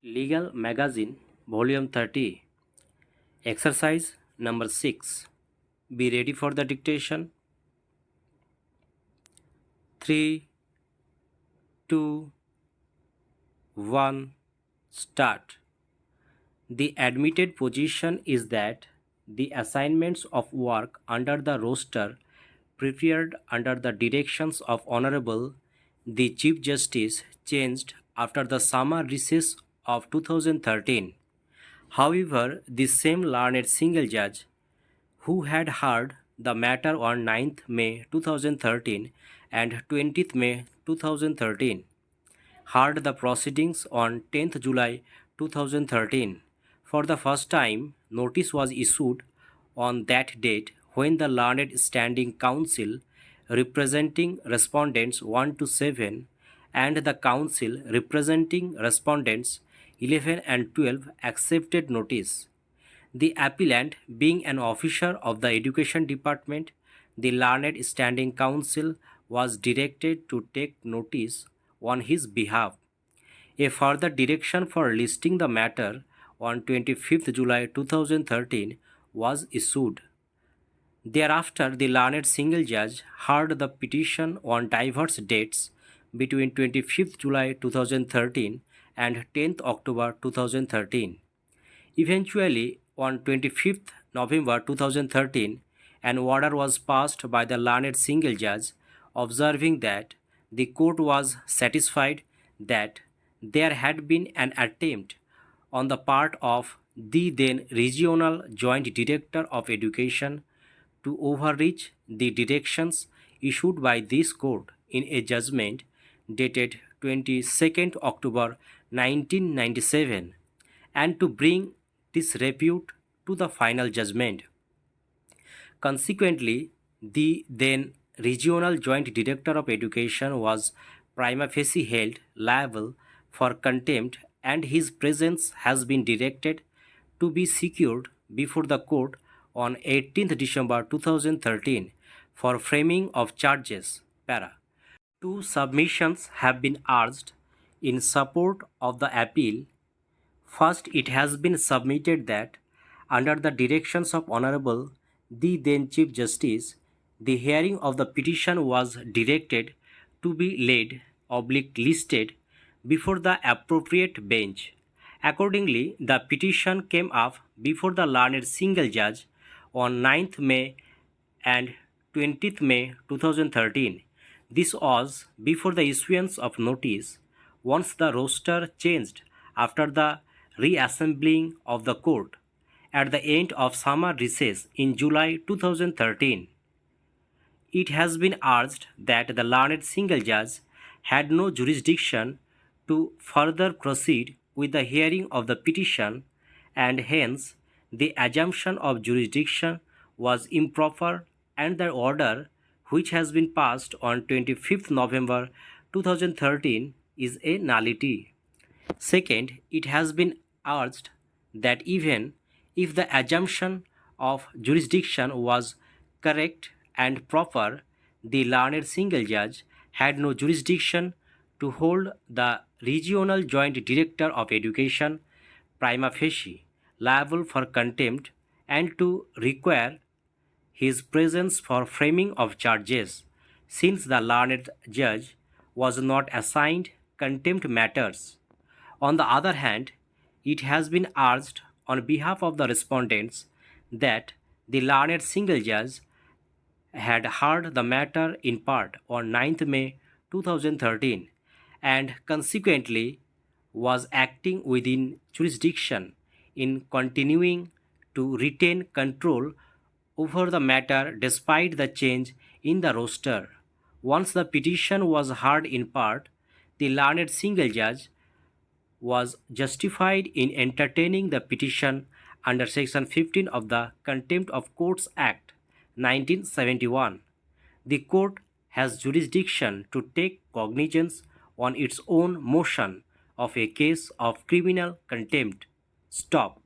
Legal Magazine, Volume 30, Exercise number 6. Be ready for the dictation. 3, 2, 1, start. The admitted position is that the assignments of work under the roster prepared under the directions of Honorable the Chief Justice changed after the summer recess of 2013. However, the same learned single judge who had heard the matter on 9th May 2013 and 20th May 2013 heard the proceedings on 10th July 2013. For the first time, notice was issued on that date when the Learned Standing Council representing respondents 1 to 7 and the council representing respondents 11 and 12 accepted notice. The appellant, being an officer of the Education Department, the Learned Standing Council was directed to take notice on his behalf. A further direction for listing the matter on 25th July 2013 was issued. Thereafter, the learned single judge heard the petition on diverse dates between 25th July 2013 and 10th October 2013. Eventually, on 25th November 2013, an order was passed by the learned single judge observing that the court was satisfied that there had been an attempt on the part of the then Regional Joint Director of Education to overreach the directions issued by this court in a judgment dated 22nd October 1997 and to bring disrepute to the final judgment. Consequently, the then Regional Joint Director of Education was prima facie held liable for contempt and his presence has been directed to be secured before the court on 18th December 2013 for framing of charges. Para. Two submissions have been urged in support of the appeal. First, it has been submitted that, under the directions of Honorable the then Chief Justice, the hearing of the petition was directed to be listed before the appropriate bench. Accordingly, the petition came up before the learned single judge on 9th May and 20th May 2013. This was before the issuance of notice. Once the roster changed after the reassembling of the court at the end of summer recess in July 2013. It has been urged that the learned single judge had no jurisdiction to further proceed with the hearing of the petition and hence the assumption of jurisdiction was improper and the order which has been passed on 25th November 2013 is a nullity. Second, it has been urged that even if the assumption of jurisdiction was correct and proper, the learned single judge had no jurisdiction to hold the Regional Joint Director of Education prima facie liable for contempt and to require his presence for framing of charges, since the learned judge was not assigned contempt matters. On the other hand, it has been urged on behalf of the respondents that the learned single judge had heard the matter in part on 9th May 2013 and consequently was acting within jurisdiction in continuing to retain control over the matter despite the change in the roster. Once the petition was heard in part, the learned single judge was justified in entertaining the petition under Section 15 of the Contempt of Courts Act 1971. The court has jurisdiction to take cognizance on its own motion of a case of criminal contempt. Stop.